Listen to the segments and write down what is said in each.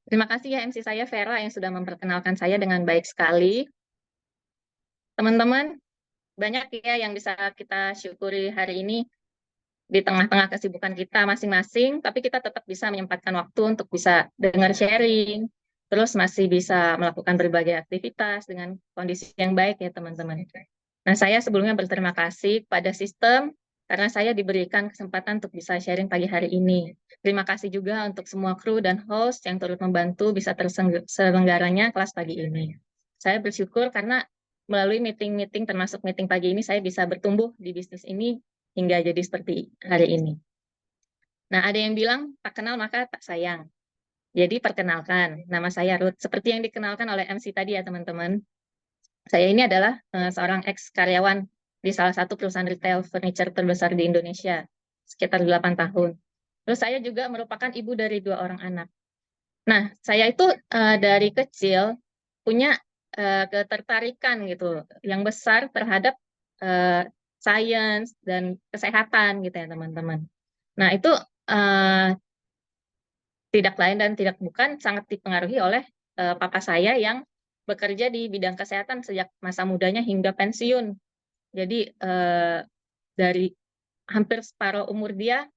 Terima kasih ya MC saya Vera yang sudah memperkenalkan saya dengan baik sekali. Teman-teman, banyak ya yang bisa kita syukuri hari ini di tengah-tengah kesibukan kita masing-masing, tapi kita tetap bisa menyempatkan waktu untuk bisa dengar sharing, terus masih bisa melakukan berbagai aktivitas dengan kondisi yang baik ya teman-teman. Nah, saya sebelumnya berterima kasih pada sistem karena saya diberikan kesempatan untuk bisa sharing pagi hari ini. Terima kasih juga untuk semua kru dan host yang turut membantu bisa terselenggaranya kelas pagi ini. Saya bersyukur karena melalui meeting-meeting termasuk meeting pagi ini saya bisa bertumbuh di bisnis ini hingga jadi seperti hari ini. Nah, ada yang bilang tak kenal maka tak sayang. Jadi perkenalkan, nama saya Ruth. Seperti yang dikenalkan oleh MC tadi ya teman-teman. Saya ini adalah seorang ex-karyawan di salah satu perusahaan retail furniture terbesar di Indonesia, sekitar 8 tahun. Terus saya juga merupakan ibu dari 2 orang anak. Nah, saya itu dari kecil punya ketertarikan gitu yang besar terhadap eh, sains dan kesehatan gitu ya teman-teman. Nah, itu eh, tidak lain dan tidak bukan sangat dipengaruhi oleh papa saya yang bekerja di bidang kesehatan sejak masa mudanya hingga pensiun. Jadi dari hampir separuh umur dia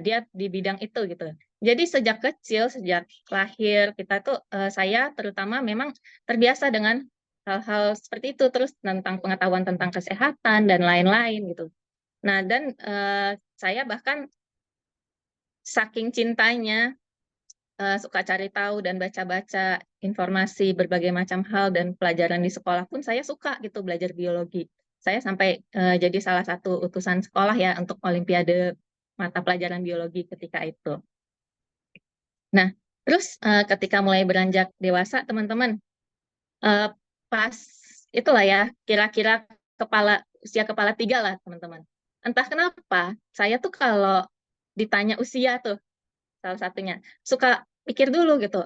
dia di bidang itu gitu. Jadi sejak kecil, sejak lahir kita tuh saya terutama memang terbiasa dengan hal-hal seperti itu terus tentang pengetahuan tentang kesehatan dan lain-lain gitu. Nah, dan saya bahkan saking cintanya suka cari tahu dan baca-baca informasi berbagai macam hal dan pelajaran di sekolah pun saya suka gitu belajar biologi. Saya sampai jadi salah satu utusan sekolah ya untuk Olimpiade mata pelajaran biologi ketika itu. Nah, terus ketika mulai beranjak dewasa, teman-teman, eh, pas itulah ya, kira-kira usia kepala 3 lah, teman-teman. Entah kenapa, saya tuh kalau ditanya usia tuh, salah satunya, suka pikir dulu gitu,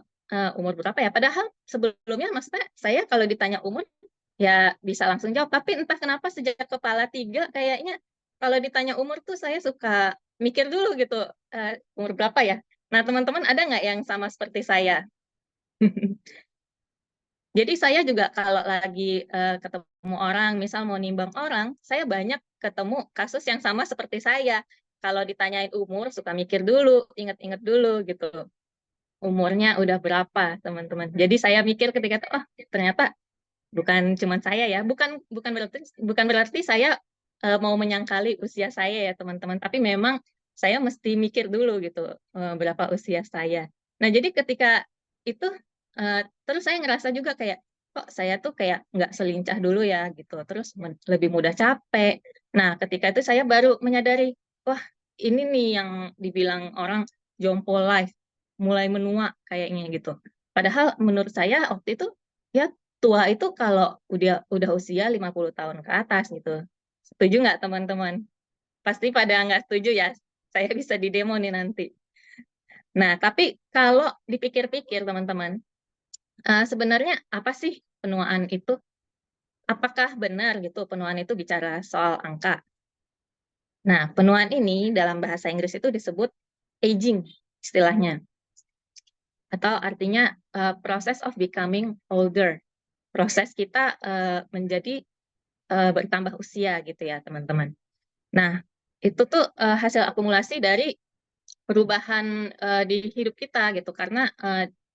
umur berapa ya? Padahal sebelumnya maksudnya saya kalau ditanya umur, ya bisa langsung jawab. Tapi entah kenapa sejak kepala 3, kayaknya kalau ditanya umur tuh saya suka mikir dulu gitu, umur berapa ya? Nah, teman-teman ada nggak yang sama seperti saya? Jadi saya juga kalau lagi ketemu orang, misal mau nimbang orang, saya banyak ketemu kasus yang sama seperti saya. Kalau ditanyain umur, suka mikir dulu, inget-inget dulu gitu. Umurnya udah berapa, teman-teman. Jadi saya mikir ketika itu, oh ternyata bukan cuma saya ya, bukan bukan berarti saya mau menyangkali usia saya ya teman-teman, tapi memang saya mesti mikir dulu gitu berapa usia saya. Nah jadi ketika itu terus saya ngerasa juga kayak kok saya tuh kayak nggak selincah dulu ya gitu, terus lebih mudah capek. Nah ketika itu saya baru menyadari, wah ini nih yang dibilang orang jompo life, mulai menua kayaknya gitu. Padahal menurut saya waktu itu ya tua itu kalau udah usia 50 tahun ke atas gitu. Setuju nggak teman-teman? Pasti pada nggak setuju ya. Saya bisa di demo nih nanti. Nah, tapi kalau dipikir-pikir teman-teman, sebenarnya apa sih penuaan itu? Apakah benar gitu penuaan itu bicara soal angka? Nah, penuaan ini dalam bahasa Inggris itu disebut aging istilahnya. Atau artinya process of becoming older. Proses kita menjadi bertambah usia gitu ya teman-teman. Nah, itu tuh hasil akumulasi dari perubahan di hidup kita gitu karena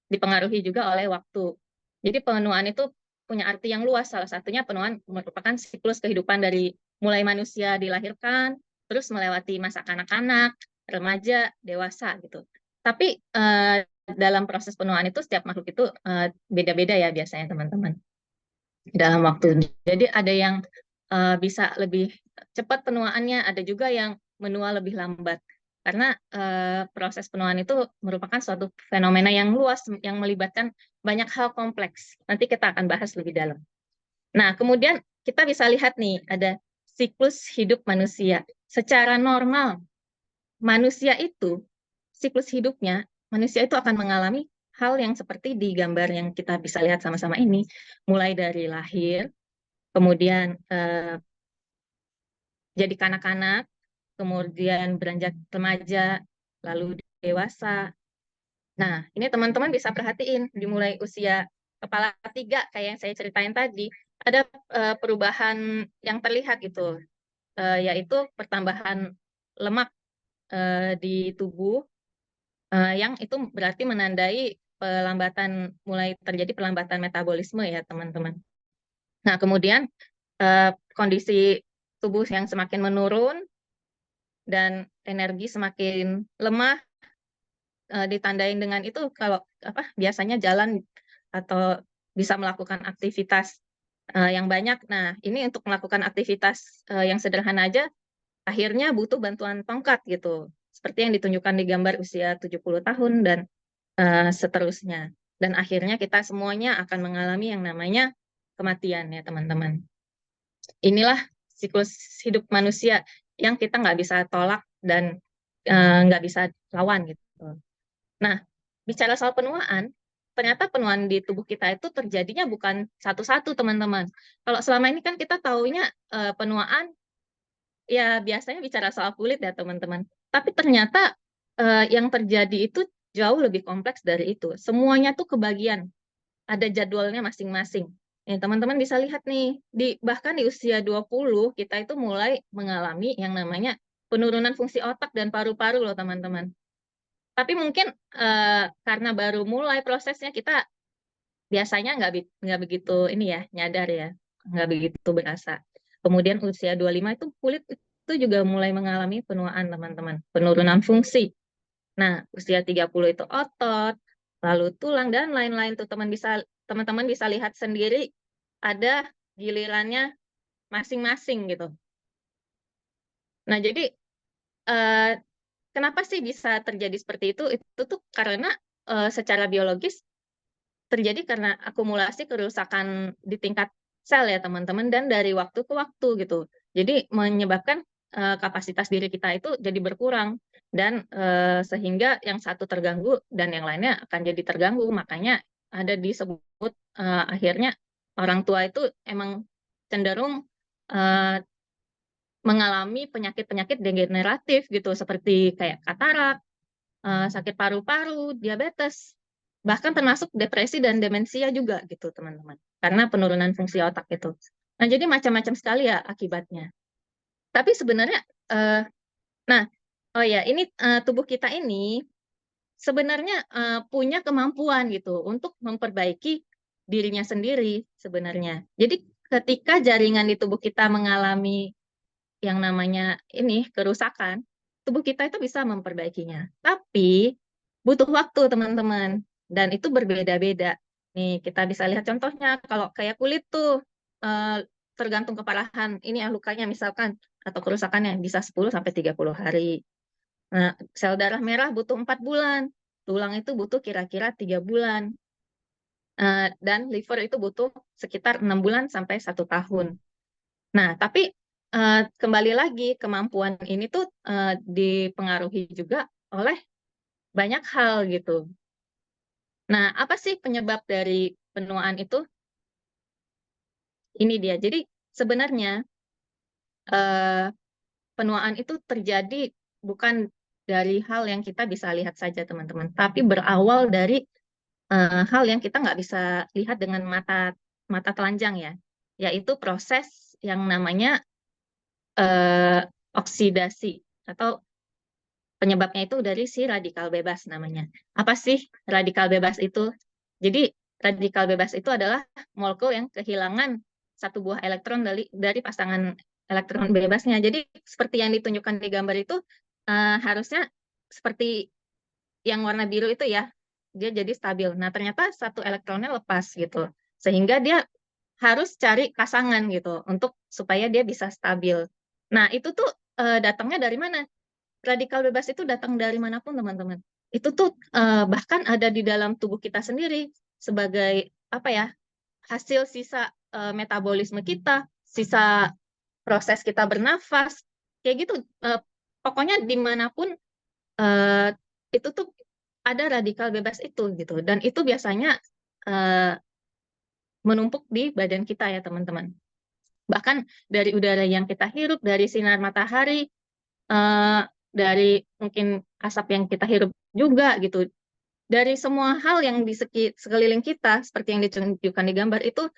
dipengaruhi juga oleh waktu. Jadi penuaan itu punya arti yang luas. Salah satunya penuaan merupakan siklus kehidupan dari mulai manusia dilahirkan, terus melewati masa kanak-kanak, remaja, dewasa gitu. Tapi dalam proses penuaan itu setiap makhluk itu beda-beda ya biasanya teman-teman dalam waktu. Jadi ada yang bisa lebih cepat penuaannya, ada juga yang menua lebih lambat. Karena proses penuaan itu merupakan suatu fenomena yang luas yang melibatkan banyak hal kompleks. Nanti kita akan bahas lebih dalam. Nah, kemudian kita bisa lihat nih ada siklus hidup manusia. Secara normal, manusia itu siklus hidupnya, manusia itu akan mengalami hal yang seperti di gambar yang kita bisa lihat sama-sama ini, mulai dari lahir, kemudian jadi kanak-kanak, kemudian beranjak remaja, lalu dewasa, Nah, ini teman-teman bisa perhatiin dimulai usia kepala 3 kayak yang saya ceritain tadi, ada perubahan yang terlihat gitu, yaitu pertambahan lemak di tubuh yang itu berarti menandai mulai terjadi pelambatan metabolisme ya teman-teman. Nah, kemudian kondisi tubuh yang semakin menurun dan energi semakin lemah ditandain dengan itu kalau biasanya jalan atau bisa melakukan aktivitas yang banyak. Nah, ini untuk melakukan aktivitas yang sederhana aja akhirnya butuh bantuan tongkat gitu. Seperti yang ditunjukkan di gambar usia 70 tahun dan seterusnya. Dan akhirnya kita semuanya akan mengalami yang namanya kematian ya teman-teman. Inilah siklus hidup manusia yang kita nggak bisa tolak dan nggak bisa lawan gitu. Nah, bicara soal penuaan, ternyata penuaan di tubuh kita itu terjadinya bukan satu-satu teman-teman. Kalau selama ini kan kita taunya penuaan ya biasanya bicara soal kulit ya teman-teman. Tapi ternyata yang terjadi itu jauh lebih kompleks dari itu. Semuanya tuh kebagian, ada jadwalnya masing-masing. Nih, teman-teman bisa lihat nih, bahkan di usia 20 kita itu mulai mengalami yang namanya penurunan fungsi otak dan paru-paru loh teman-teman. Tapi mungkin karena baru mulai prosesnya kita biasanya nggak begitu ini ya nyadar ya, nggak begitu berasa. Kemudian usia 25 itu kulit itu juga mulai mengalami penuaan teman-teman, penurunan fungsi. Nah, usia 30 itu otot, lalu tulang dan lain-lain tuh teman-teman bisa lihat sendiri ada gilirannya masing-masing gitu. Nah, jadi eh, kenapa sih bisa terjadi seperti itu? Itu tuh karena secara biologis terjadi karena akumulasi kerusakan di tingkat sel ya teman-teman dan dari waktu ke waktu gitu. Jadi menyebabkan kapasitas diri kita itu jadi berkurang dan sehingga yang satu terganggu dan yang lainnya akan jadi terganggu. Makanya ada disebut akhirnya orang tua itu emang cenderung eh, mengalami penyakit-penyakit degeneratif gitu seperti kayak katarak, sakit paru-paru, diabetes, bahkan termasuk depresi dan demensia juga gitu teman-teman, karena penurunan fungsi otak itu. Nah jadi macam-macam sekali ya akibatnya. Tapi sebenarnya, eh, nah, oh ya ini tubuh kita ini sebenarnya punya kemampuan gitu untuk memperbaiki dirinya sendiri sebenarnya. Jadi ketika jaringan di tubuh kita mengalami yang namanya ini kerusakan, tubuh kita itu bisa memperbaikinya. Tapi butuh waktu teman-teman dan itu berbeda-beda. Nih kita bisa lihat contohnya kalau kayak kulit tuh eh, tergantung keparahan. Ini ya lukanya misalkan atau kerusakannya bisa 10 sampai 30 hari. Nah, sel darah merah butuh 4 bulan. Tulang itu butuh kira-kira 3 bulan. Dan liver itu butuh sekitar 6 bulan sampai 1 tahun. Nah, tapi kembali lagi kemampuan ini tuh dipengaruhi juga oleh banyak hal gitu. Nah, apa sih penyebab dari penuaan itu? Ini dia. Jadi sebenarnya eh, penuaan itu terjadi bukan dari hal yang kita bisa lihat saja, teman-teman, tapi berawal dari hal yang kita nggak bisa lihat dengan mata mata telanjang ya, yaitu proses yang namanya eh, oksidasi atau penyebabnya itu dari si radikal bebas namanya. Apa sih radikal bebas itu? Jadi radikal bebas itu adalah molekul yang kehilangan satu buah elektron dari pasangan elektron bebasnya. Jadi seperti yang ditunjukkan di gambar itu harusnya seperti yang warna biru itu ya, dia jadi stabil. Nah ternyata satu elektronnya lepas gitu, sehingga dia harus cari pasangan gitu untuk supaya dia bisa stabil. Nah itu tuh datangnya dari mana? Radikal bebas itu datang dari manapun teman-teman. Itu tuh bahkan ada di dalam tubuh kita sendiri sebagai apa ya, hasil sisa metabolisme kita, sisa proses kita bernafas, kayak gitu. Pokoknya dimanapun eh, itu tuh ada radikal bebas itu gitu. Dan itu biasanya eh, menumpuk di badan kita ya teman-teman. Bahkan dari udara yang kita hirup, dari sinar matahari, eh, dari mungkin asap yang kita hirup juga gitu. dari semua hal yang di sekeliling kita, seperti yang ditunjukkan di gambar itu,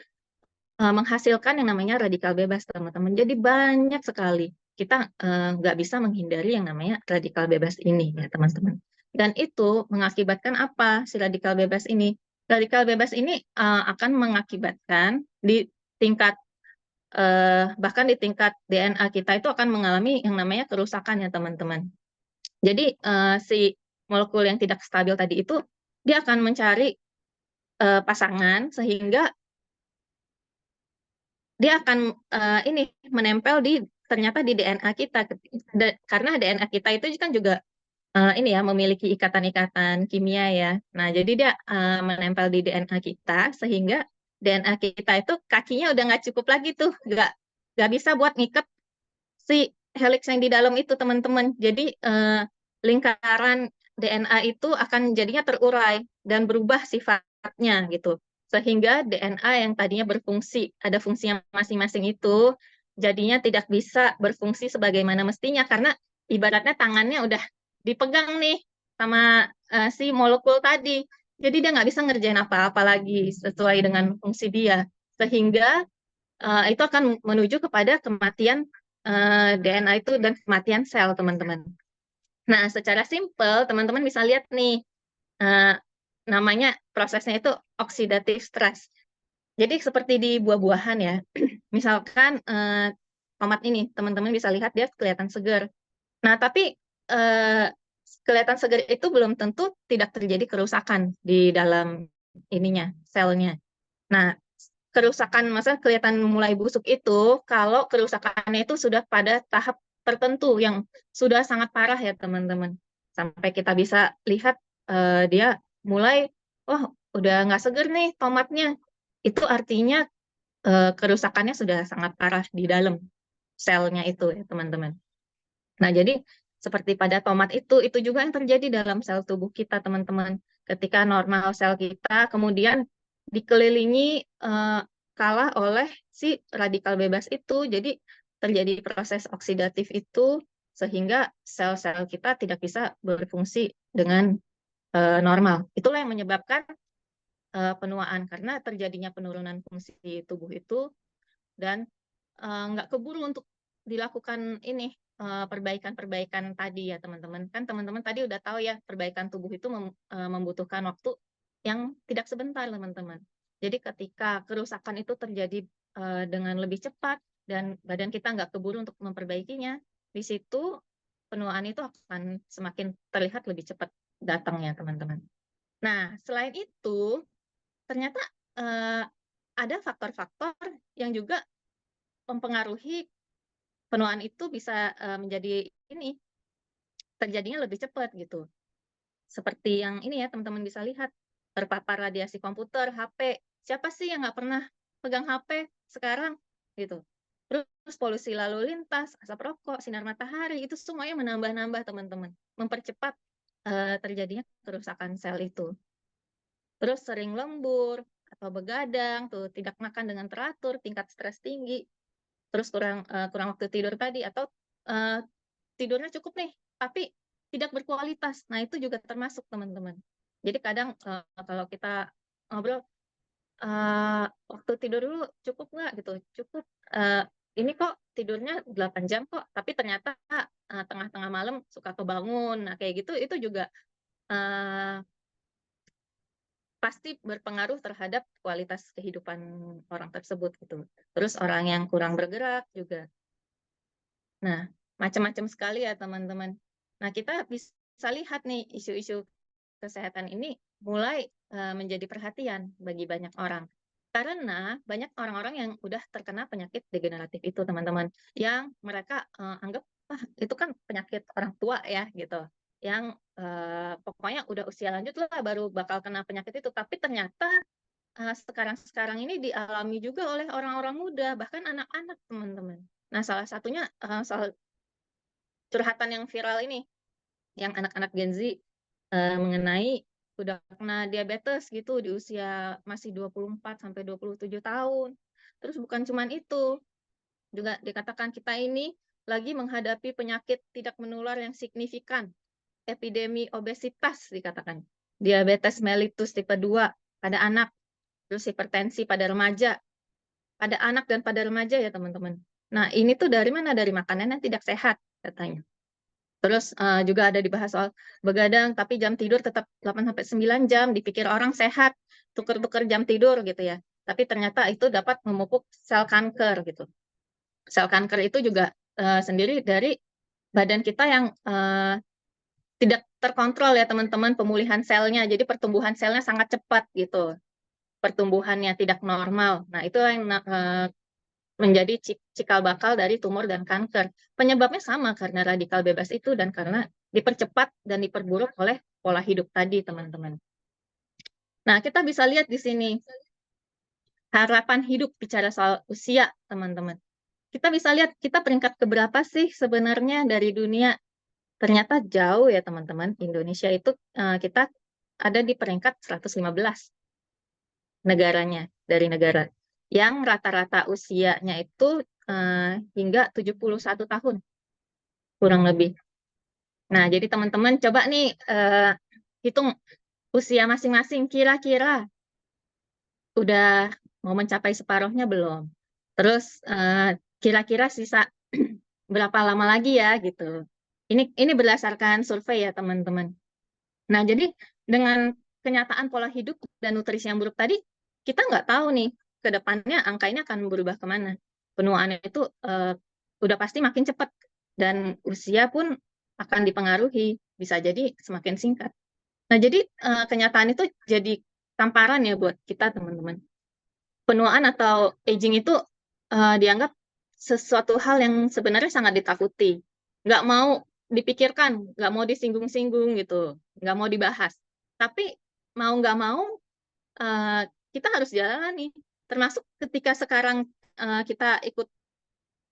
menghasilkan yang namanya radikal bebas, teman-teman. Jadi banyak sekali. Kita nggak bisa menghindari yang namanya radikal bebas ini, ya teman-teman. Dan itu mengakibatkan apa si radikal bebas ini? Radikal bebas ini akan mengakibatkan di tingkat bahkan di tingkat DNA kita itu akan mengalami yang namanya kerusakan ya teman-teman. Jadi si molekul yang tidak stabil tadi itu dia akan mencari pasangan sehingga dia akan ini menempel ternyata di DNA kita karena DNA kita itu kan juga ini ya memiliki ikatan-ikatan kimia ya. Nah, jadi dia menempel di DNA kita sehingga DNA kita itu kakinya udah nggak cukup lagi tuh, nggak bisa buat ngikat si helix yang di dalam itu teman-teman. Jadi lingkaran DNA itu akan jadinya terurai dan berubah sifatnya gitu. Sehingga DNA yang tadinya berfungsi, ada fungsinya masing-masing itu, jadinya tidak bisa berfungsi sebagaimana mestinya karena ibaratnya tangannya udah dipegang nih sama si molekul tadi. Jadi dia nggak bisa ngerjain apa-apa lagi sesuai dengan fungsi dia. Sehingga itu akan menuju kepada kematian DNA itu dan kematian sel, teman-teman. Nah, secara simpel, teman-teman bisa lihat nih, eh, namanya prosesnya itu oxidative stress. Jadi seperti di buah-buahan ya, misalkan tomat ini, teman-teman bisa lihat dia kelihatan segar. Nah, tapi eh, kelihatan segar itu belum tentu tidak terjadi kerusakan di dalam ininya, selnya. Nah, kerusakan masa kelihatan mulai busuk itu kalau kerusakannya itu sudah pada tahap tertentu yang sudah sangat parah ya teman-teman. Sampai kita bisa lihat dia mulai, oh udah nggak seger nih tomatnya. Itu artinya kerusakannya sudah sangat parah di dalam selnya itu ya teman-teman. Nah, jadi seperti pada tomat itu juga yang terjadi dalam sel tubuh kita, teman-teman. Ketika normal sel kita kemudian dikelilingi kalah oleh si radikal bebas itu, jadi terjadi proses oksidatif itu sehingga sel-sel kita tidak bisa berfungsi dengan normal. Itulah yang menyebabkan penuaan karena terjadinya penurunan fungsi tubuh itu dan nggak keburu untuk dilakukan ini perbaikan-perbaikan tadi ya teman-teman. Kan teman-teman tadi udah tahu ya perbaikan tubuh itu membutuhkan waktu yang tidak sebentar teman-teman. Jadi ketika kerusakan itu terjadi dengan lebih cepat dan badan kita nggak keburu untuk memperbaikinya, di situ penuaan itu akan semakin terlihat lebih cepat datangnya teman-teman. Nah, selain itu ternyata eh, ada faktor-faktor yang juga mempengaruhi penuaan itu bisa menjadi ini terjadinya lebih cepat gitu. Seperti yang ini ya teman-teman bisa lihat terpapar radiasi komputer, HP. Siapa sih yang nggak pernah pegang HP sekarang gitu? Terus polusi lalu lintas, asap rokok, sinar matahari itu semuanya menambah-nambah teman-teman, mempercepat terjadinya kerusakan sel itu. Terus sering lembur atau begadang, tuh tidak makan dengan teratur, tingkat stres tinggi, terus kurang waktu tidur tadi atau uh, tidurnya cukup nih tapi tidak berkualitas. Nah, itu juga termasuk teman-teman. Jadi kadang kalau kita ngobrol waktu tidur dulu cukup nggak gitu, cukup ini kok tidurnya 8 jam kok, tapi ternyata tengah-tengah malam suka kebangun. Nah, kayak gitu itu juga uh, pasti berpengaruh terhadap kualitas kehidupan orang tersebut gitu. Terus orang yang kurang bergerak juga. Nah, macam-macam sekali ya teman-teman. Nah, kita bisa lihat nih isu-isu kesehatan ini mulai menjadi perhatian bagi banyak orang. Karena banyak orang-orang yang udah terkena penyakit degeneratif itu, teman-teman. Yang mereka anggap, wah itu kan penyakit orang tua ya gitu. Yang pokoknya udah usia lanjut lah baru bakal kena penyakit itu. Tapi ternyata sekarang-sekarang ini dialami juga oleh orang-orang muda, bahkan anak-anak, teman-teman. Nah, salah satunya soal curhatan yang viral ini, yang anak-anak Gen Z mengenai udah kena diabetes gitu di usia masih 24 sampai 27 tahun. Terus bukan cuma itu, juga dikatakan kita ini lagi menghadapi penyakit tidak menular yang signifikan, epidemi obesitas dikatakan. diabetes mellitus tipe 2 pada anak, terus hipertensi pada remaja, pada anak dan pada remaja ya teman-teman. Nah ini tuh dari mana? Dari makanan yang tidak sehat katanya. Terus juga ada dibahas soal begadang, tapi jam tidur tetap 8-9 jam, dipikir orang sehat, tuker-tuker jam tidur gitu ya. Tapi ternyata itu dapat memupuk sel kanker gitu. Sel kanker itu juga sendiri dari badan kita yang tidak terkontrol ya teman-teman pemulihan selnya. Jadi pertumbuhan selnya sangat cepat gitu. Pertumbuhannya tidak normal. Nah, itu yang menjadi cikal bakal dari tumor dan kanker. Penyebabnya sama karena radikal bebas itu dan karena dipercepat dan diperburuk oleh pola hidup tadi, teman-teman. Nah, kita bisa lihat di sini harapan hidup bicara soal usia, teman-teman. Kita bisa lihat kita peringkat keberapa sih sebenarnya dari dunia. Ternyata jauh ya, teman-teman. Indonesia itu kita ada di peringkat 115 negaranya dari negara yang rata-rata usianya itu hingga 71 tahun kurang lebih. Nah, jadi teman-teman coba nih hitung usia masing-masing kira-kira udah mau mencapai separuhnya belum? Terus kira-kira sisa berapa lama lagi ya gitu. Ini berdasarkan survei ya teman-teman. Nah, jadi dengan kenyataan pola hidup dan nutrisi yang buruk tadi, kita nggak tahu nih ke depannya angka ini akan berubah kemana. Penuaan itu udah pasti makin cepat dan usia pun akan dipengaruhi, bisa jadi semakin singkat. Nah, jadi kenyataan itu jadi tamparan ya buat kita teman-teman. Penuaan atau aging itu dianggap sesuatu hal yang sebenarnya sangat ditakuti. Nggak mau dipikirkan, nggak mau disinggung-singgung gitu, nggak mau dibahas. Tapi mau nggak mau kita harus jalani. Termasuk ketika sekarang kita ikut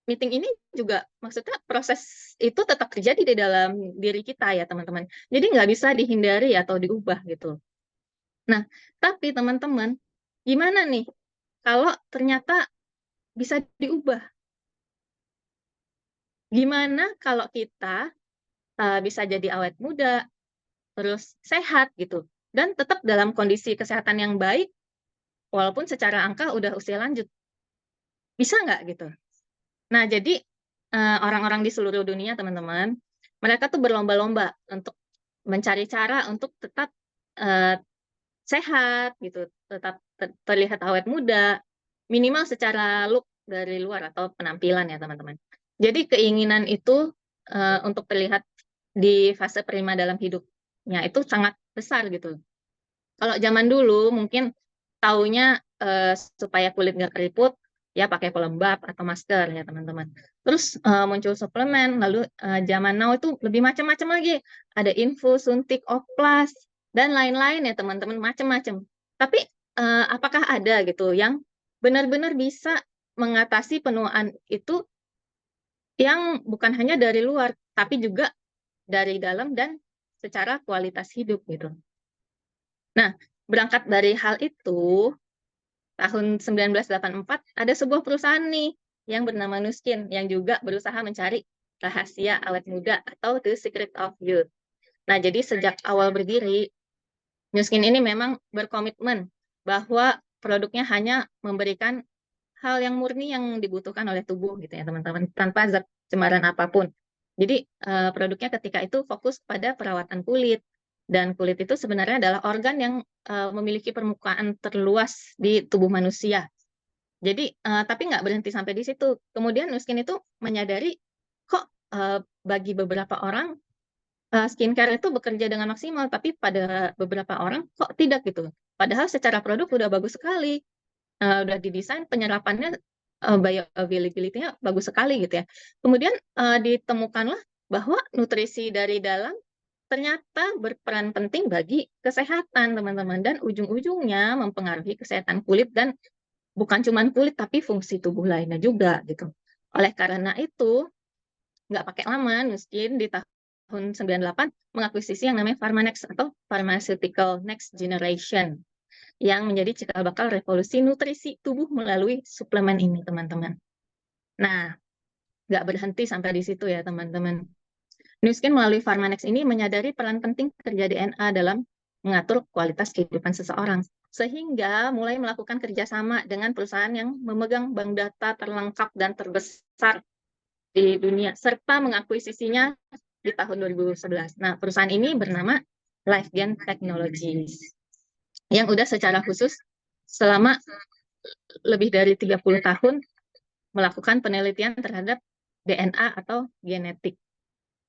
meeting ini juga maksudnya proses itu tetap terjadi di dalam diri kita ya teman-teman. Jadi nggak bisa dihindari atau diubah gitu. Nah, tapi teman-teman, gimana nih kalau ternyata bisa diubah? Gimana kalau kita bisa jadi awet muda, terus sehat gitu, dan tetap dalam kondisi kesehatan yang baik, walaupun secara angka udah usia lanjut. Bisa nggak gitu? Nah, jadi orang-orang di seluruh dunia, teman-teman, mereka tuh berlomba-lomba untuk mencari cara untuk tetap eh, sehat gitu, tetap terlihat awet muda, minimal secara look dari luar atau penampilan ya teman-teman. Jadi keinginan itu untuk terlihat di fase prima dalam hidupnya itu sangat besar gitu. Kalau zaman dulu mungkin taunya supaya kulit nggak keriput, ya pakai pelembab atau masker ya teman-teman. Terus muncul suplemen, lalu zaman now itu lebih macam-macam lagi. Ada infus, suntik, oplas, dan lain-lain ya teman-teman, macam-macam. Tapi apakah ada gitu yang benar-benar bisa mengatasi penuaan itu yang bukan hanya dari luar, tapi juga dari dalam dan secara kualitas hidup gitu. Nah, berangkat dari hal itu, tahun 1984 ada sebuah perusahaan nih yang bernama Nuskin yang juga berusaha mencari rahasia awet muda atau The Secret of Youth. Nah, jadi sejak awal berdiri, Nuskin ini memang berkomitmen bahwa produknya hanya memberikan hal yang murni yang dibutuhkan oleh tubuh gitu ya teman-teman, tanpa zat cemaran apapun. Jadi produknya ketika itu fokus pada perawatan kulit, dan kulit itu sebenarnya adalah organ yang memiliki permukaan terluas di tubuh manusia. Jadi tapi nggak berhenti sampai di situ. Kemudian Nuskin itu menyadari kok bagi beberapa orang skincare itu bekerja dengan maksimal, tapi pada beberapa orang kok tidak gitu. Padahal secara produk udah bagus sekali, udah didesain penyerapannya, bioavailability-nya bagus sekali gitu ya. Kemudian ditemukanlah bahwa nutrisi dari dalam ternyata berperan penting bagi kesehatan teman-teman, dan ujung-ujungnya mempengaruhi kesehatan kulit, dan bukan cuma kulit tapi fungsi tubuh lainnya juga gitu. Oleh karena itu nggak pakai lama, Nuskin di tahun 98 mengakuisisi yang namanya Pharmanex atau Pharmaceutical Next Generation yang menjadi cikal bakal revolusi nutrisi tubuh melalui suplemen ini, teman-teman. Nah, nggak berhenti sampai di situ ya, teman-teman. Nuskin melalui Pharmanex ini menyadari peran penting kerja DNA dalam mengatur kualitas kehidupan seseorang. Sehingga mulai melakukan kerjasama dengan perusahaan yang memegang bank data terlengkap dan terbesar di dunia, serta mengakuisisinya di tahun 2011. Nah, perusahaan ini bernama LifeGen Technologies, yang udah secara khusus selama lebih dari 30 tahun melakukan penelitian terhadap DNA atau genetik.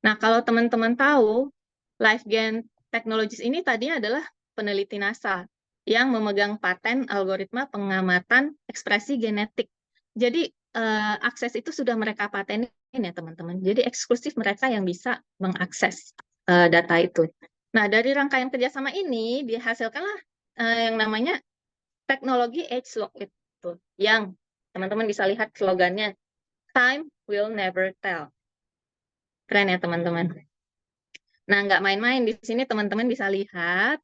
Nah, kalau teman-teman tahu, LifeGen Technologies ini tadinya adalah peneliti NASA yang memegang paten algoritma pengamatan ekspresi genetik. Jadi, akses itu sudah mereka patenin ya, teman-teman. Jadi, eksklusif mereka yang bisa mengakses data itu. Nah, dari rangkaian kerjasama ini dihasilkanlah yang namanya teknologi ageLOC itu, yang teman-teman bisa lihat slogannya, Time will never tell. Keren ya, teman-teman. Nah, nggak main-main. Di sini teman-teman bisa lihat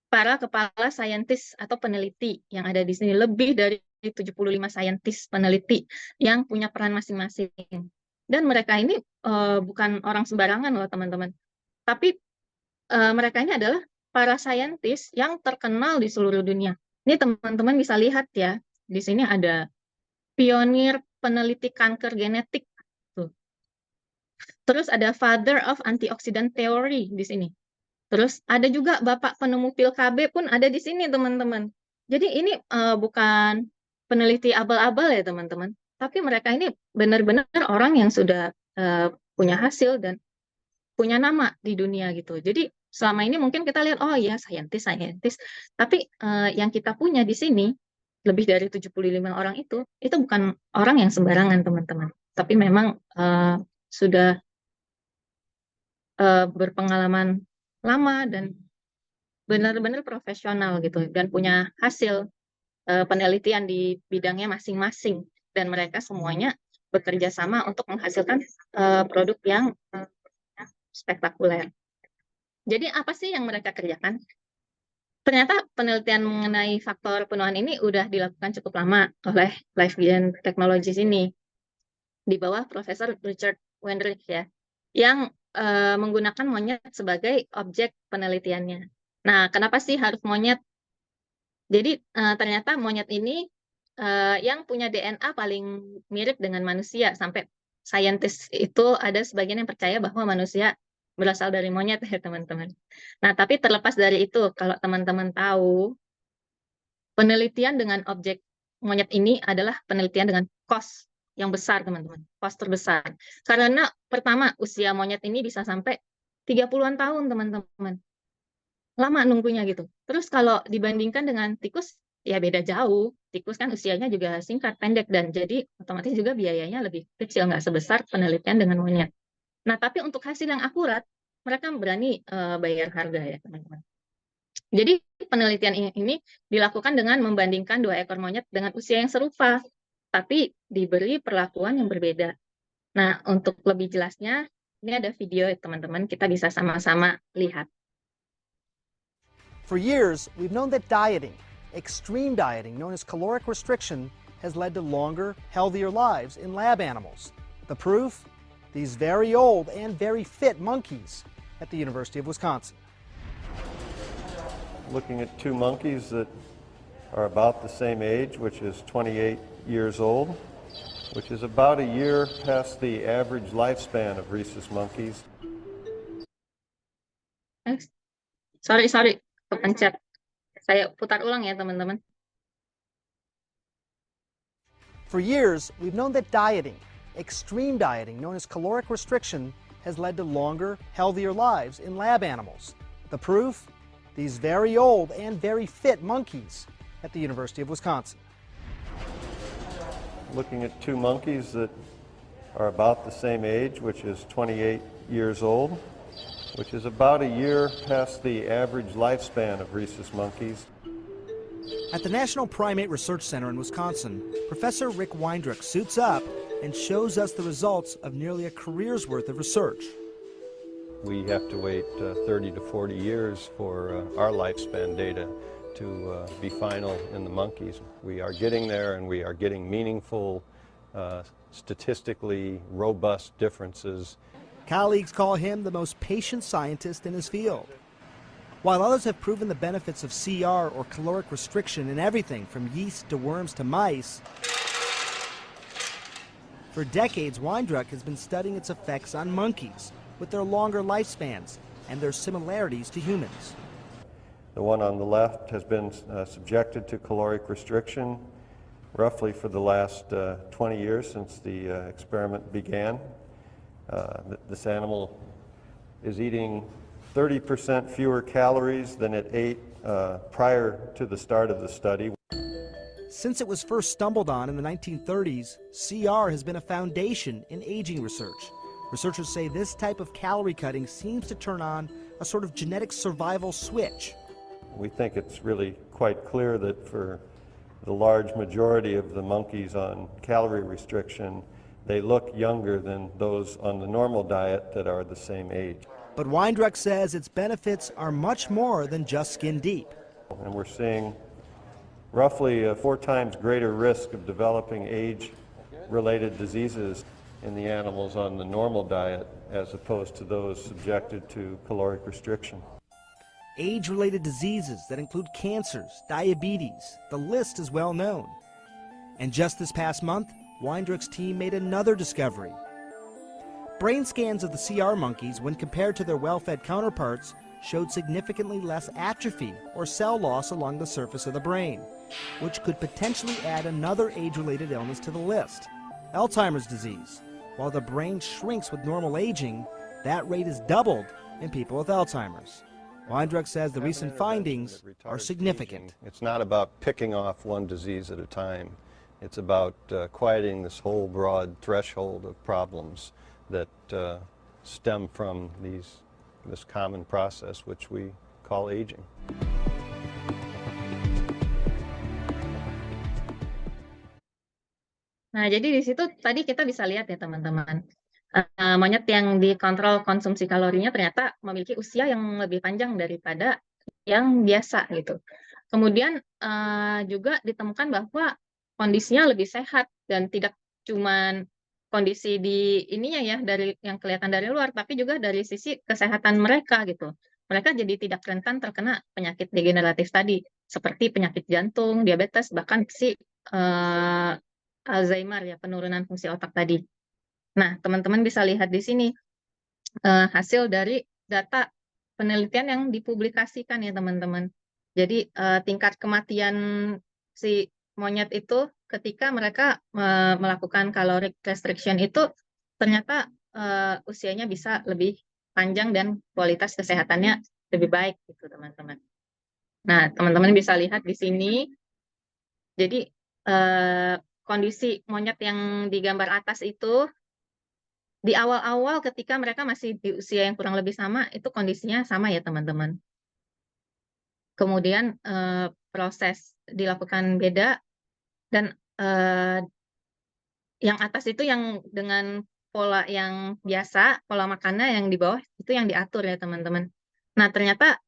para kepala saintis atau peneliti yang ada di sini. Lebih dari 75 saintis peneliti yang punya peran masing-masing. Dan mereka ini bukan orang sembarangan loh, teman-teman. Tapi mereka ini adalah para saintis yang terkenal di seluruh dunia. Ini teman-teman bisa lihat ya. Di sini ada pionir peneliti kanker genetik. Tuh. Terus ada father of antioxidant theory di sini. Terus ada juga bapak penemu pil KB pun ada di sini, teman-teman. Jadi ini bukan peneliti abal-abal ya, teman-teman. Tapi mereka ini benar-benar orang yang sudah punya hasil dan punya nama di dunia gitu. Jadi selama ini mungkin kita lihat, oh ya saintis. Tapi yang kita punya di sini, lebih dari 75 orang itu bukan orang yang sembarangan, teman-teman. Tapi memang sudah berpengalaman lama dan benar-benar profesional gitu, dan punya hasil penelitian di bidangnya masing-masing, dan mereka semuanya bekerja sama untuk menghasilkan produk yang spektakuler. Jadi apa sih yang mereka kerjakan? Ternyata penelitian mengenai faktor penuaan ini udah dilakukan cukup lama oleh LifeGen Technologies ini di bawah Profesor Richard Wendrich ya, yang menggunakan monyet sebagai objek penelitiannya. Nah, kenapa sih harus monyet? Jadi ternyata monyet ini yang punya DNA paling mirip dengan manusia, sampai saintis itu ada sebagian yang percaya bahwa manusia berasal dari monyet ya, teman-teman. Nah, tapi terlepas dari itu, kalau teman-teman tahu, penelitian dengan objek monyet ini adalah penelitian dengan cost yang besar, teman-teman. Cost terbesar. Karena pertama, usia monyet ini bisa sampai 30-an tahun, teman-teman. Lama nunggunya gitu. Terus kalau dibandingkan dengan tikus, ya beda jauh. Tikus kan usianya juga singkat, pendek, dan jadi otomatis juga biayanya lebih kecil, nggak sebesar penelitian dengan monyet. Nah, tapi untuk hasil yang akurat, mereka berani bayar harga ya, teman-teman. Jadi penelitian ini dilakukan dengan membandingkan 2 ekor monyet dengan usia yang serupa, tapi diberi perlakuan yang berbeda. Nah, untuk lebih jelasnya, ini ada video ya, teman-teman, kita bisa sama-sama lihat. For years, we've known that dieting, extreme dieting known as caloric restriction, has led to longer, healthier lives in lab animals. The proof? These very old and very fit monkeys at the University of Wisconsin. Looking at 2 monkeys that are about the same age, which is 28 years old, which is about a year past the average lifespan of rhesus monkeys. Sorry, kepencet. Saya putar ulang ya, teman-teman. For years, we've known that dieting, extreme dieting known as caloric restriction, has led to longer, healthier lives in lab animals. The proof? These very old and very fit monkeys at the University of Wisconsin. Looking at 2 monkeys that are about the same age, which is 28 years old, which is about a year past the average lifespan of rhesus monkeys. At the National Primate Research Center in Wisconsin, Professor Rick Weindruck suits up and shows us the results of nearly a career's worth of research. We have to wait 30 to 40 years for our lifespan data to be final in the monkeys. We are getting there, and we are getting meaningful, statistically robust differences. Colleagues call him the most patient scientist in his field. While others have proven the benefits of CR or caloric restriction in everything from yeast to worms to mice, for decades Weindruck has been studying its effects on monkeys with their longer lifespans and their similarities to humans. The one on the left has been subjected to caloric restriction roughly for the last 20 years since the experiment began. This animal is eating 30% fewer calories than it ate prior to the start of the study. Since it was first stumbled on in the 1930s, CR has been a foundation in aging research. Researchers say this type of calorie cutting seems to turn on a sort of genetic survival switch. We think it's really quite clear that for the large majority of the monkeys on calorie restriction, they look younger than those on the normal diet that are the same age. But Weindruck says its benefits are much more than just skin deep. And we're seeing roughly a 4 times greater risk of developing age-related diseases in the animals on the normal diet as opposed to those subjected to caloric restriction. Age-related diseases that include cancers, diabetes, the list is well known. And just this past month, Weindruck's team made another discovery. Brain scans of the CR monkeys, when compared to their well-fed counterparts, showed significantly less atrophy or cell loss along the surface of the brain, which could potentially add another age-related illness to the list, Alzheimer's disease. While the brain shrinks with normal aging, that rate is doubled in people with Alzheimer's. Weindruck says the recent findings are significant. It's not about picking off one disease at a time. It's about quieting this whole broad threshold of problems that stem from this common process which we call aging. Nah, jadi di situ tadi kita bisa lihat ya teman-teman, monyet yang dikontrol konsumsi kalorinya ternyata memiliki usia yang lebih panjang daripada yang biasa gitu. Kemudian juga ditemukan bahwa kondisinya lebih sehat dan tidak cuman kondisi di ininya ya dari yang kelihatan dari luar, tapi juga dari sisi kesehatan mereka gitu. Mereka jadi tidak rentan terkena penyakit degeneratif tadi, seperti penyakit jantung, diabetes, bahkan Alzheimer ya, penurunan fungsi otak tadi. Nah, teman-teman bisa lihat di sini hasil dari data penelitian yang dipublikasikan ya teman-teman. Jadi tingkat kematian si monyet itu ketika mereka melakukan caloric restriction itu ternyata usianya bisa lebih panjang dan kualitas kesehatannya lebih baik gitu teman-teman. Nah, teman-teman bisa lihat di sini. Jadi kondisi monyet yang di gambar atas itu di awal-awal ketika mereka masih di usia yang kurang lebih sama, itu kondisinya sama ya teman-teman. Kemudian proses dilakukan beda, dan yang atas itu yang dengan pola yang biasa, pola makannya yang di bawah itu yang diatur ya teman-teman. Nah ternyata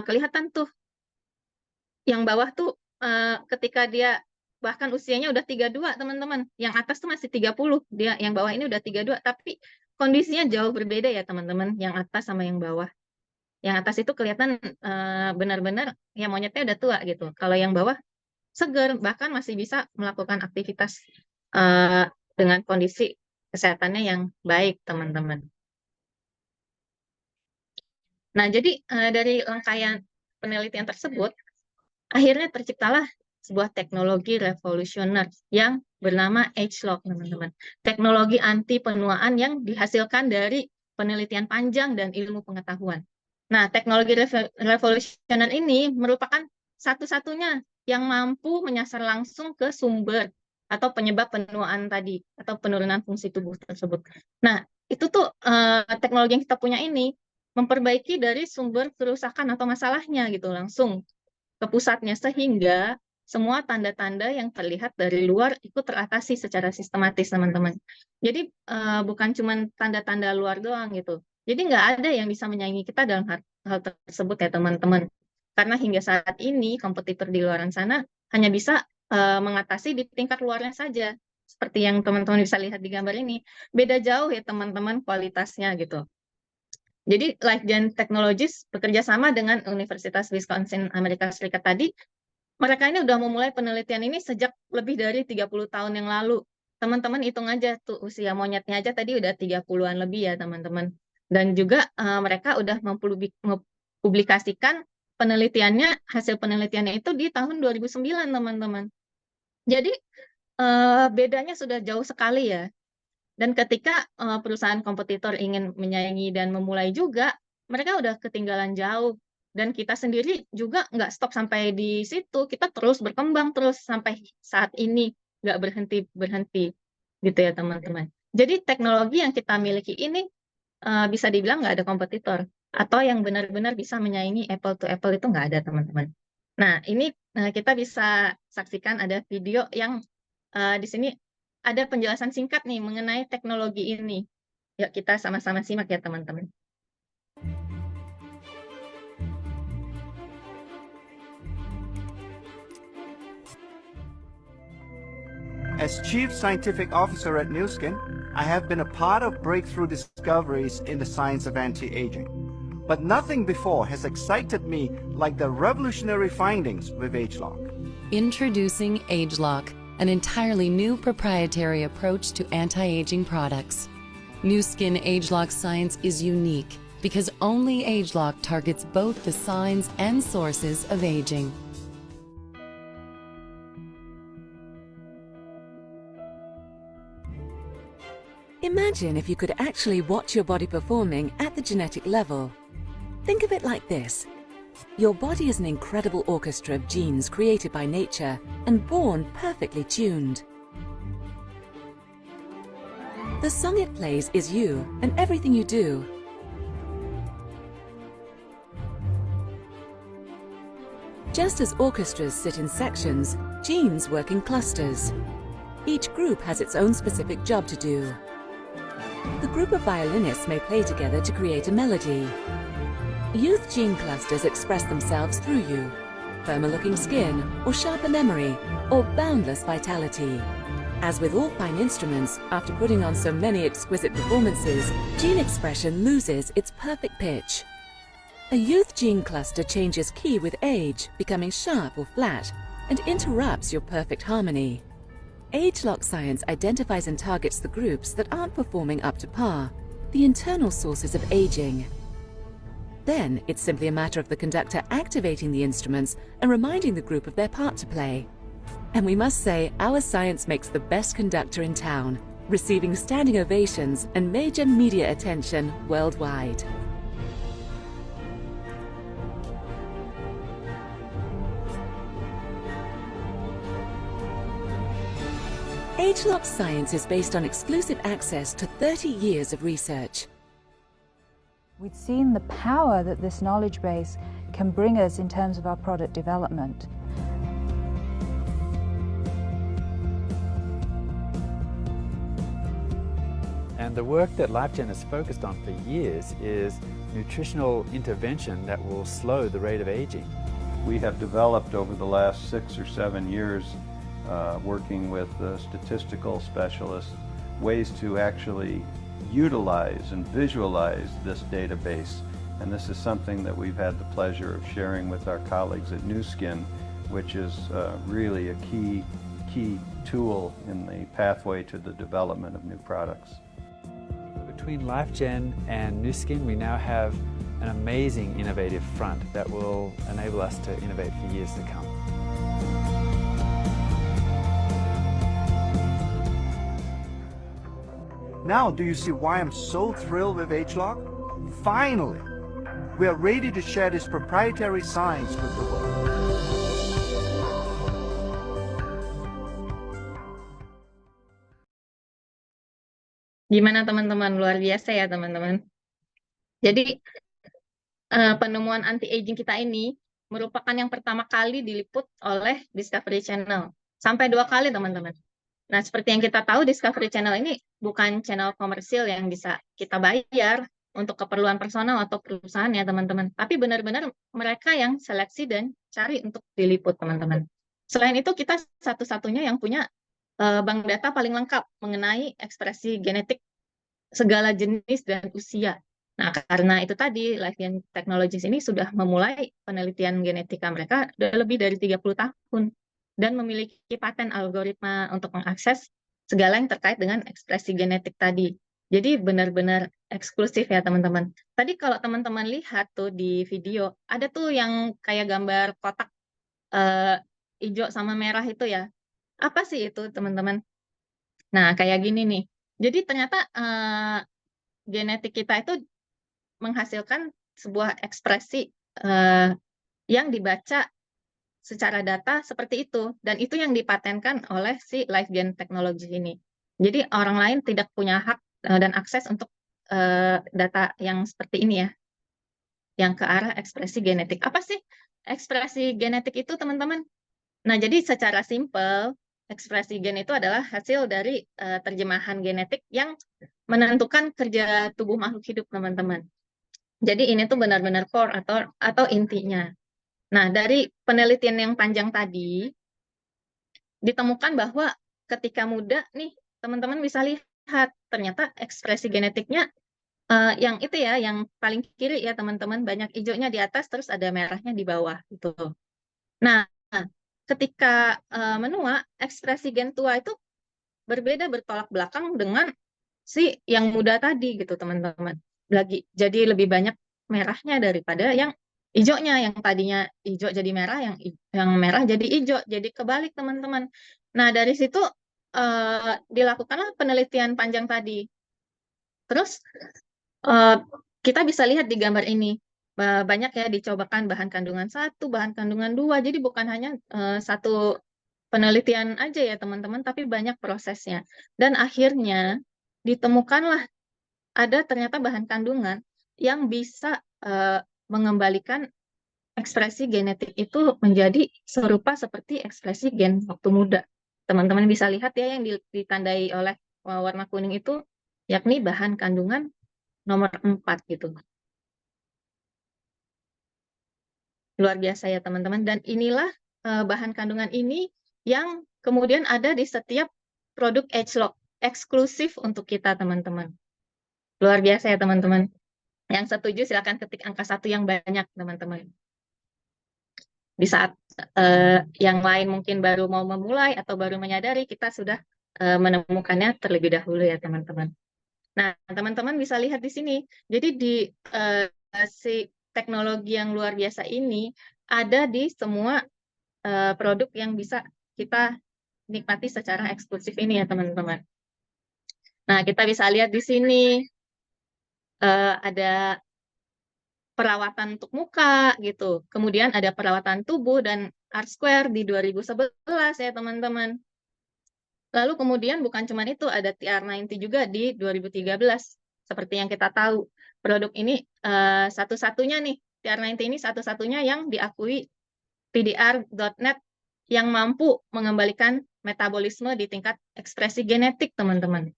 kelihatan tuh, yang bawah tuh ketika dia bahkan usianya udah 32 teman-teman, yang atas tuh masih 30, dia yang bawah ini udah 32, tapi kondisinya jauh berbeda ya teman-teman, yang atas sama yang bawah. Yang atas itu kelihatan benar-benar ya monyetnya udah tua gitu, kalau yang bawah seger, bahkan masih bisa melakukan aktivitas dengan kondisi kesehatannya yang baik teman-teman. Nah jadi dari rangkaian penelitian tersebut, akhirnya terciptalah sebuah teknologi revolusioner yang bernama ageLOC, teman-teman. Teknologi anti penuaan yang dihasilkan dari penelitian panjang dan ilmu pengetahuan. Nah, teknologi revolusioner ini merupakan satu-satunya yang mampu menyasar langsung ke sumber atau penyebab penuaan tadi, atau penurunan fungsi tubuh tersebut. Nah, itu tuh teknologi yang kita punya ini memperbaiki dari sumber kerusakan atau masalahnya gitu, langsung ke pusatnya, sehingga semua tanda-tanda yang terlihat dari luar itu teratasi secara sistematis teman-teman. Jadi bukan cuma tanda-tanda luar doang gitu. Jadi nggak ada yang bisa menyaingi kita dalam hal tersebut ya teman-teman. Karena hingga saat ini kompetitor di luar sana hanya bisa mengatasi di tingkat luarnya saja. Seperti yang teman-teman bisa lihat di gambar ini. Beda jauh ya teman-teman kualitasnya gitu. Jadi LifeGen Technologies bekerja sama dengan Universitas Wisconsin Amerika Serikat tadi, mereka ini udah memulai penelitian ini sejak lebih dari 30 tahun yang lalu. Teman-teman hitung aja tuh usia monyetnya aja tadi udah 30-an lebih ya teman-teman. Dan juga mereka udah mempublikasikan penelitiannya, hasil penelitiannya itu di tahun 2009 teman-teman. Jadi bedanya sudah jauh sekali ya. Dan ketika perusahaan kompetitor ingin menyaingi dan memulai juga, mereka udah ketinggalan jauh. Dan kita sendiri juga nggak stop sampai di situ, kita terus berkembang terus sampai saat ini, nggak berhenti-berhenti gitu ya teman-teman. Jadi teknologi yang kita miliki ini bisa dibilang nggak ada kompetitor, atau yang benar-benar bisa menyaingi apple to apple itu nggak ada teman-teman. Nah ini kita bisa saksikan ada video yang di sini ada penjelasan singkat nih mengenai teknologi ini. Yuk kita sama-sama simak ya teman-teman. As Chief Scientific Officer at Nu Skin, I have been a part of breakthrough discoveries in the science of anti-aging. But nothing before has excited me like the revolutionary findings with ageLOC. Introducing ageLOC, an entirely new proprietary approach to anti-aging products. Nu Skin ageLOC science is unique because only ageLOC targets both the signs and sources of aging. Imagine if you could actually watch your body performing at the genetic level. Think of it like this. Your body is an incredible orchestra of genes created by nature and born perfectly tuned. The song it plays is you and everything you do. Just as orchestras sit in sections, genes work in clusters. Each group has its own specific job to do. The group of violinists may play together to create a melody. Youth gene clusters express themselves through you. Firmer-looking skin, or sharper memory, or boundless vitality. As with all fine instruments, after putting on so many exquisite performances, gene expression loses its perfect pitch. A youth gene cluster changes key with age, becoming sharp or flat, and interrupts your perfect harmony. ageLOC science identifies and targets the groups that aren't performing up to par, the internal sources of aging. Then it's simply a matter of the conductor activating the instruments and reminding the group of their part to play. And we must say our science makes the best conductor in town, receiving standing ovations and major media attention worldwide. ageLOC science is based on exclusive access to 30 years of research. We'd seen the power that this knowledge base can bring us in terms of our product development. And the work that LifeGen has focused on for years is nutritional intervention that will slow the rate of aging. We have developed over the last 6 or 7 years, working with statistical specialists, ways to actually utilize and visualize this database. And this is something that we've had the pleasure of sharing with our colleagues at Nu Skin, which is really a key tool in the pathway to the development of new products. Between LifeGen and Nu Skin, we now have an amazing innovative front that will enable us to innovate for years to come. Now, do you see why I'm so thrilled with ageLOC? Finally, we are ready to share this proprietary science with the world. Gimana teman-teman? Luar biasa ya teman-teman. Jadi penemuan anti-aging kita ini merupakan yang pertama kali diliput oleh Discovery Channel. Sampai 2 kali teman-teman. Nah, seperti yang kita tahu, Discovery Channel ini bukan channel komersil yang bisa kita bayar untuk keperluan personal atau perusahaan ya teman-teman. Tapi benar-benar mereka yang seleksi dan cari untuk diliput teman-teman. Selain itu, kita satu-satunya yang punya bank data paling lengkap mengenai ekspresi genetik segala jenis dan usia. Nah, karena itu tadi, LifeGen Technologies ini sudah memulai penelitian genetika mereka sudah lebih dari 30 tahun dan memiliki paten algoritma untuk mengakses segala yang terkait dengan ekspresi genetik tadi. Jadi benar-benar eksklusif ya teman-teman. Tadi kalau teman-teman lihat tuh di video, ada tuh yang kayak gambar kotak hijau sama merah itu ya. Apa sih itu teman-teman? Nah, kayak gini nih. Jadi ternyata genetik kita itu menghasilkan sebuah ekspresi yang dibaca secara data seperti itu, dan itu yang dipatenkan oleh si LifeGen Technology ini. Jadi orang lain tidak punya hak dan akses untuk data yang seperti ini ya, yang ke arah ekspresi genetik. Apa sih ekspresi genetik itu teman-teman? Nah, jadi secara simpel, ekspresi gen itu adalah hasil dari terjemahan genetik yang menentukan kerja tubuh makhluk hidup teman-teman. Jadi ini tuh benar-benar core atau intinya. Nah, dari penelitian yang panjang tadi, ditemukan bahwa ketika muda nih, teman-teman bisa lihat, ternyata ekspresi genetiknya yang itu ya, yang paling kiri ya teman-teman, banyak hijaunya di atas, terus ada merahnya di bawah gitu. Nah, ketika menua, ekspresi gen tua itu berbeda, bertolak belakang dengan si yang muda tadi gitu teman-teman. Jadi lebih banyak merahnya daripada yang hijaunya, yang tadinya hijau jadi merah, yang merah jadi hijau, jadi kebalik teman-teman. Nah, dari situ dilakukanlah penelitian panjang tadi. Terus kita bisa lihat di gambar ini, banyak ya dicobakan bahan kandungan 1, bahan kandungan 2, jadi bukan hanya satu penelitian aja ya teman-teman, tapi banyak prosesnya. Dan akhirnya ditemukanlah ada ternyata bahan kandungan yang bisa mengembalikan ekspresi genetik itu menjadi serupa seperti ekspresi gen waktu muda. Teman-teman bisa lihat ya yang ditandai oleh warna kuning itu, yakni bahan kandungan nomor 4 gitu. Luar biasa ya teman-teman. Dan inilah bahan kandungan ini yang kemudian ada di setiap produk ageLOC, eksklusif untuk kita teman-teman. Luar biasa ya teman-teman. Yang setuju silakan ketik angka 1 yang banyak teman-teman. Di saat yang lain mungkin baru mau memulai atau baru menyadari, kita sudah menemukannya terlebih dahulu ya teman-teman. Nah, teman-teman bisa lihat di sini. Jadi di si teknologi yang luar biasa ini ada di semua produk yang bisa kita nikmati secara eksklusif ini ya teman-teman. Nah, kita bisa lihat di sini ada perawatan untuk muka gitu. Kemudian ada perawatan tubuh dan R-Square di 2011 ya teman-teman. Lalu kemudian bukan cuma itu, ada TR90 juga di 2013. Seperti yang kita tahu, produk ini satu-satunya nih, TR90 ini satu-satunya yang diakui PDR.net yang mampu mengembalikan metabolisme di tingkat ekspresi genetik, teman-teman.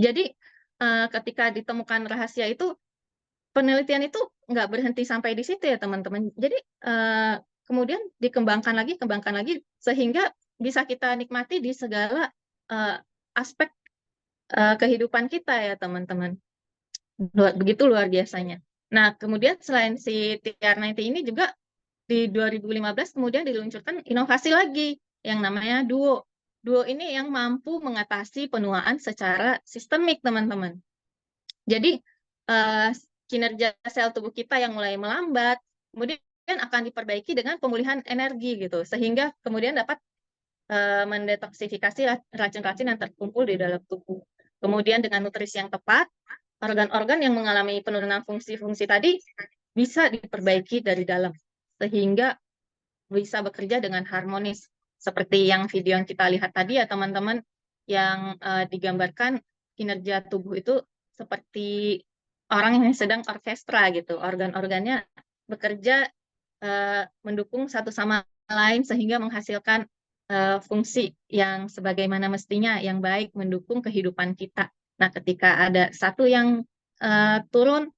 Jadi ketika ditemukan rahasia itu, penelitian itu nggak berhenti sampai di situ ya teman-teman. Jadi kemudian dikembangkan lagi, sehingga bisa kita nikmati di segala aspek kehidupan kita ya teman-teman. Begitu luar biasanya. Nah, kemudian selain si TR90 ini juga di 2015 kemudian diluncurkan inovasi lagi yang namanya Duo. Duo ini yang mampu mengatasi penuaan secara sistemik, teman-teman. Jadi kinerja sel tubuh kita yang mulai melambat, kemudian akan diperbaiki dengan pemulihan energi gitu, sehingga kemudian dapat mendetoksifikasi racun-racun yang terkumpul di dalam tubuh. Kemudian dengan nutrisi yang tepat, organ-organ yang mengalami penurunan fungsi-fungsi tadi bisa diperbaiki dari dalam, sehingga bisa bekerja dengan harmonis. Seperti yang video yang kita lihat tadi ya teman-teman, yang digambarkan kinerja tubuh itu seperti orang yang sedang orkestra gitu, organ-organnya bekerja mendukung satu sama lain sehingga menghasilkan fungsi yang sebagaimana mestinya, yang baik, mendukung kehidupan kita. Nah, ketika ada satu yang turun,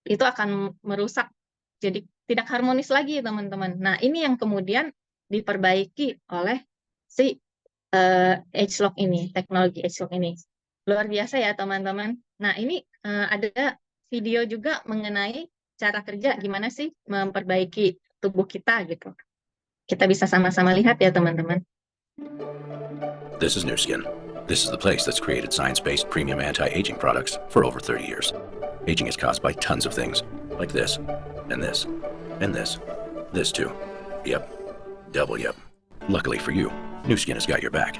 itu akan merusak, jadi tidak harmonis lagi teman-teman. Nah, ini yang kemudian diperbaiki oleh si ageLOC ini, teknologi ageLOC ini. Luar biasa ya teman-teman. Nah, ini ada video juga mengenai cara kerja gimana sih memperbaiki tubuh kita gitu. Kita bisa sama-sama lihat ya teman-teman. This is Nu Skin. This is the place that's created science-based premium anti-aging products for over 30 years. Aging is caused by tons of things, like this, and this, and this. This too. Yep. Double yep. Luckily for you, Nu Skin has got your back.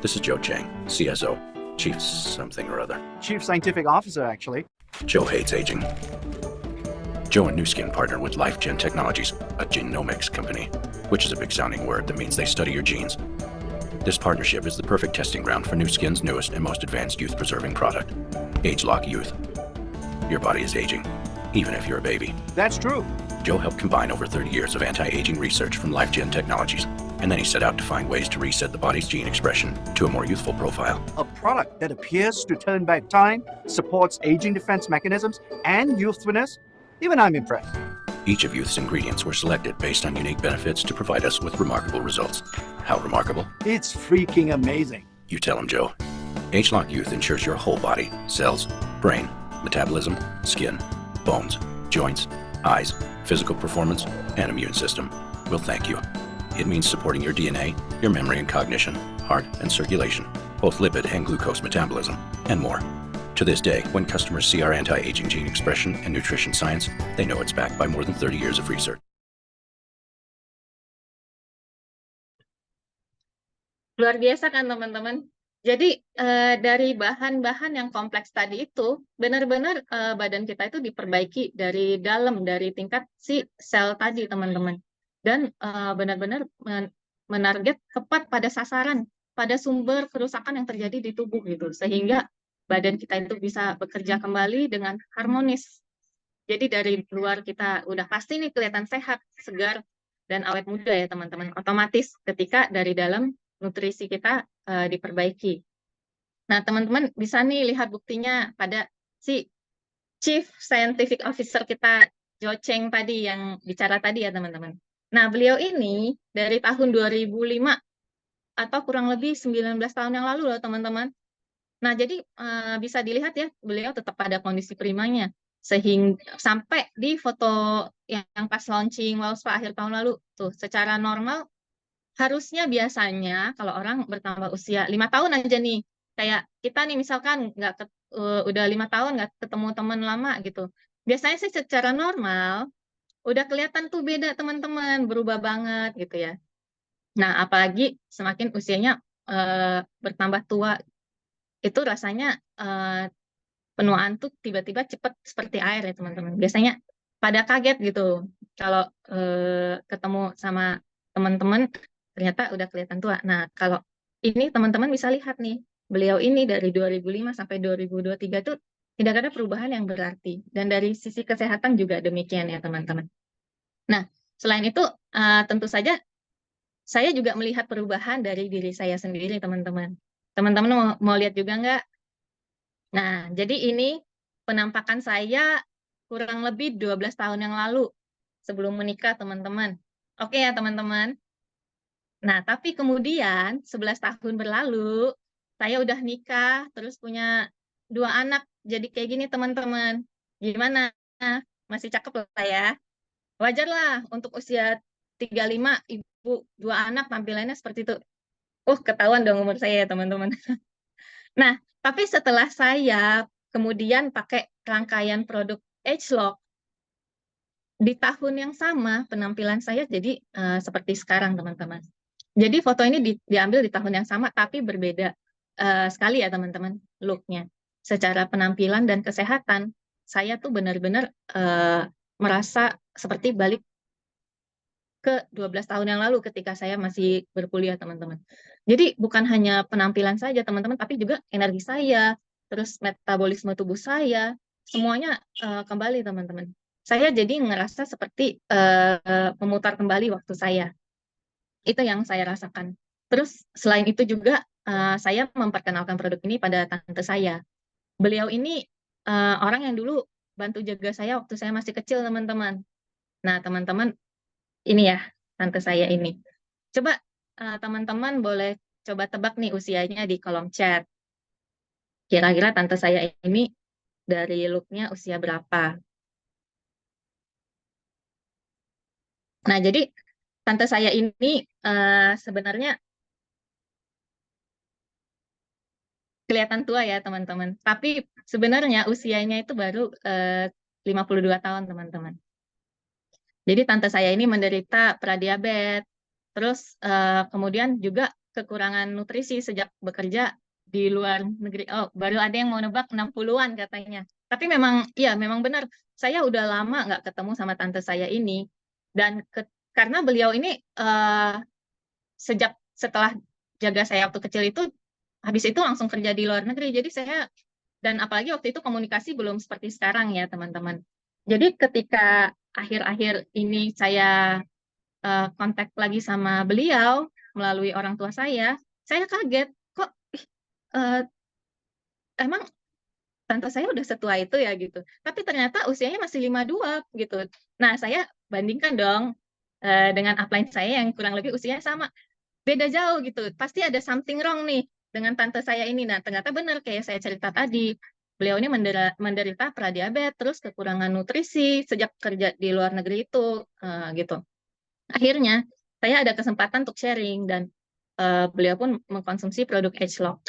This is Joe Chang, CSO, Chief something or other. Chief Scientific Officer, actually. Joe hates aging. Joe and Nu Skin partner with LifeGen Technologies, a genomics company, which is a big sounding word that means they study your genes. This partnership is the perfect testing ground for Nu Skin's newest and most advanced youth-preserving product, AgeLock Youth. Your body is aging, even if you're a baby. That's true. Joe helped combine over 30 years of anti-aging research from LifeGen Technologies, and then he set out to find ways to reset the body's gene expression to a more youthful profile. A product that appears to turn back time, supports aging defense mechanisms, and youthfulness. Even I'm impressed. Each of Youth's ingredients were selected based on unique benefits to provide us with remarkable results. How remarkable? It's freaking amazing. You tell him, Joe. AgeLock Youth ensures your whole body, cells, brain, metabolism, skin, bones, joints, eyes, physical performance, and immune system will thank you. It means supporting your DNA, your memory and cognition, heart and circulation, both lipid and glucose metabolism, and more. To this day, when customers see our anti-aging gene expression and nutrition science, they know it's backed by more than 30 years of research. Luar biasa kan teman-teman. Jadi dari bahan-bahan yang kompleks tadi itu, benar-benar badan kita itu diperbaiki dari dalam, dari tingkat si sel tadi teman-teman. Dan benar-benar menarget tepat pada sasaran, pada sumber kerusakan yang terjadi di tubuh gitu. Sehingga badan kita itu bisa bekerja kembali dengan harmonis. Jadi dari luar kita udah pasti nih kelihatan sehat, segar, dan awet muda ya teman-teman. Otomatis ketika dari dalam nutrisi kita diperbaiki. Nah teman-teman bisa nih lihat buktinya pada si Chief Scientific Officer kita, Joe Chang tadi yang bicara tadi ya teman-teman. Nah beliau ini dari tahun 2005 atau kurang lebih 19 tahun yang lalu loh teman-teman. Nah, jadi bisa dilihat ya, beliau tetap pada kondisi primanya. Sehingga sampai di foto yang pas launching Wellspa akhir tahun lalu, tuh secara normal, harusnya biasanya kalau orang bertambah usia 5 tahun aja nih, kayak kita nih misalkan udah 5 tahun nggak ketemu teman lama gitu. Biasanya sih secara normal, udah kelihatan tuh beda teman-teman, berubah banget gitu ya. Nah, apalagi semakin usianya bertambah tua, itu rasanya penuaan tuh tiba-tiba cepat seperti air ya teman-teman. Biasanya pada kaget gitu kalau ketemu sama teman-teman ternyata udah kelihatan tua. Nah kalau ini teman-teman bisa lihat nih, beliau ini dari 2005 sampai 2023 tuh tidak ada perubahan yang berarti. Dan dari sisi kesehatan juga demikian ya teman-teman. Nah selain itu tentu saja saya juga melihat perubahan dari diri saya sendiri teman-teman. Teman-teman mau lihat juga nggak? Nah, jadi ini penampakan saya kurang lebih 12 tahun yang lalu sebelum menikah, teman-teman. Oke ya, teman-teman? Nah, tapi kemudian 11 tahun berlalu, saya udah nikah, terus punya 2 anak. Jadi kayak gini, teman-teman. Gimana? Masih cakep lah ya? Wajar lah untuk usia 35, ibu 2 anak tampilannya seperti itu. Ketahuan dong umur saya ya teman-teman. Nah, tapi setelah saya kemudian pakai rangkaian produk AgeLock, di tahun yang sama penampilan saya jadi seperti sekarang teman-teman. Jadi foto ini diambil di tahun yang sama tapi berbeda sekali ya teman-teman looknya. Secara penampilan dan kesehatan, saya tuh benar-benar merasa seperti balik ke 12 tahun yang lalu ketika saya masih berkuliah teman-teman. Jadi bukan hanya penampilan saja teman-teman, tapi juga energi saya, terus metabolisme tubuh saya, semuanya kembali teman-teman. Saya jadi ngerasa seperti memutar kembali waktu saya. Itu yang saya rasakan. Terus selain itu juga saya memperkenalkan produk ini pada tante saya. Beliau ini orang yang dulu bantu jaga saya waktu saya masih kecil teman-teman. Nah teman-teman, ini ya tante saya ini. Coba teman-teman boleh coba tebak nih usianya di kolom chat. Kira-kira tante saya ini dari looknya usia berapa. Nah, jadi tante saya ini sebenarnya kelihatan tua ya teman-teman, tapi sebenarnya usianya itu baru 52 tahun teman-teman. Jadi tante saya ini menderita pradiabetes, terus kemudian juga kekurangan nutrisi sejak bekerja di luar negeri. Oh, baru ada yang mau nebak 60-an katanya. Tapi memang, ya memang benar, saya udah lama nggak ketemu sama tante saya ini. Dan karena beliau ini setelah jaga saya waktu kecil itu, habis itu langsung kerja di luar negeri. Jadi saya, dan apalagi waktu itu komunikasi belum seperti sekarang ya teman-teman. Jadi ketika akhir-akhir ini saya kontak lagi sama beliau melalui orang tua saya kaget, kok emang tante saya udah setua itu ya gitu. Tapi ternyata usianya masih 52 gitu. Nah, saya bandingkan dong dengan upline saya yang kurang lebih usianya sama. Beda jauh gitu. Pasti ada something wrong nih dengan tante saya ini. Nah, ternyata benar kayak saya cerita tadi. Beliau ini menderita pradiabetes, terus kekurangan nutrisi sejak kerja di luar negeri itu, gitu. Akhirnya, saya ada kesempatan untuk sharing, dan beliau pun mengkonsumsi produk ageLOC.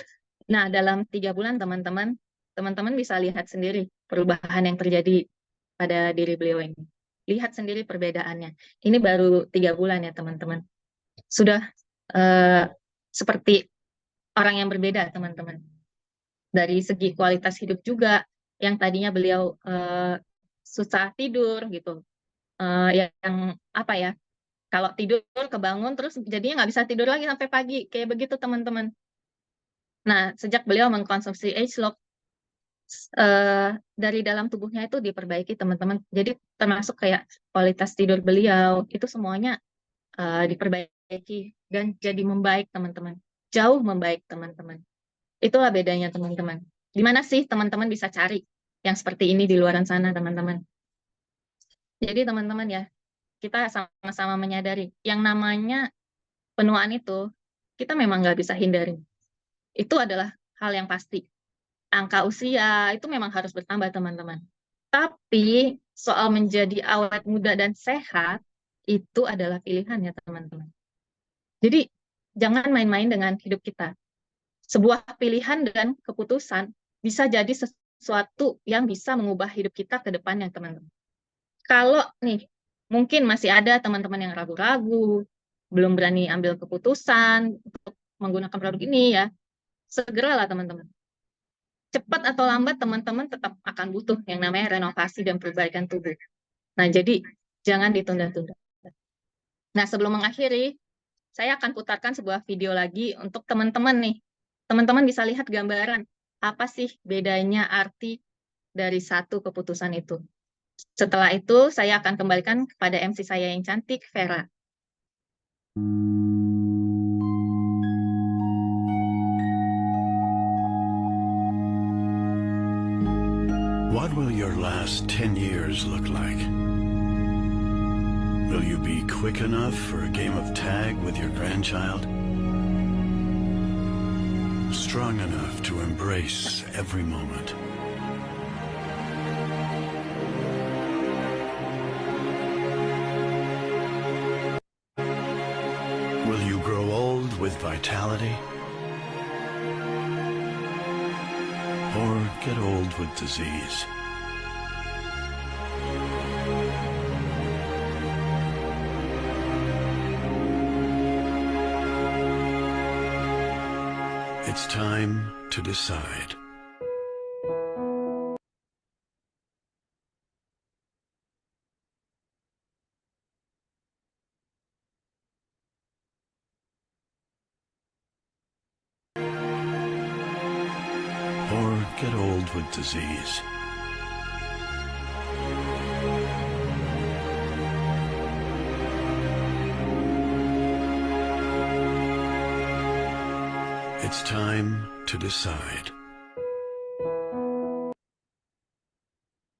Nah, dalam 3 bulan, teman-teman bisa lihat sendiri perubahan yang terjadi pada diri beliau ini. Lihat sendiri perbedaannya. Ini baru 3 bulan ya, teman-teman. Sudah seperti orang yang berbeda, teman-teman. Dari segi kualitas hidup juga, yang tadinya beliau susah tidur gitu, yang apa ya, kalau tidur kebangun terus jadinya nggak bisa tidur lagi sampai pagi, kayak begitu teman-teman. Nah, sejak beliau mengkonsumsi ageLOC, dari dalam tubuhnya itu diperbaiki teman-teman. Jadi termasuk kayak kualitas tidur beliau itu semuanya diperbaiki dan jadi membaik teman-teman, jauh membaik teman-teman. Itulah bedanya teman-teman. Di mana sih teman-teman bisa cari yang seperti ini di luaran sana, teman-teman? Jadi teman-teman ya, kita sama-sama menyadari yang namanya penuaan itu kita memang nggak bisa hindari. Itu adalah hal yang pasti. Angka usia itu memang harus bertambah, teman-teman. Tapi soal menjadi awet muda dan sehat itu adalah pilihan ya, teman-teman. Jadi jangan main-main dengan hidup kita. Sebuah pilihan dan keputusan bisa jadi sesuatu yang bisa mengubah hidup kita ke depannya, teman-teman. Kalau nih, mungkin masih ada teman-teman yang ragu-ragu, belum berani ambil keputusan untuk menggunakan produk ini ya, segeralah teman-teman. Cepat atau lambat teman-teman tetap akan butuh yang namanya renovasi dan perbaikan tubuh. Nah, jadi jangan ditunda-tunda. Nah, sebelum mengakhiri, saya akan putarkan sebuah video lagi untuk teman-teman nih. Teman-teman bisa lihat gambaran apa sih bedanya arti dari satu keputusan itu. Setelah itu, saya akan kembalikan kepada MC saya yang cantik, Vera. What will your last 10 years look like? Will you be quick enough for a game of tag with your grandchild? Strong enough to embrace every moment? Will you grow old with vitality? Or get old with disease? It's time to decide. Or get old with disease. It's time to decide.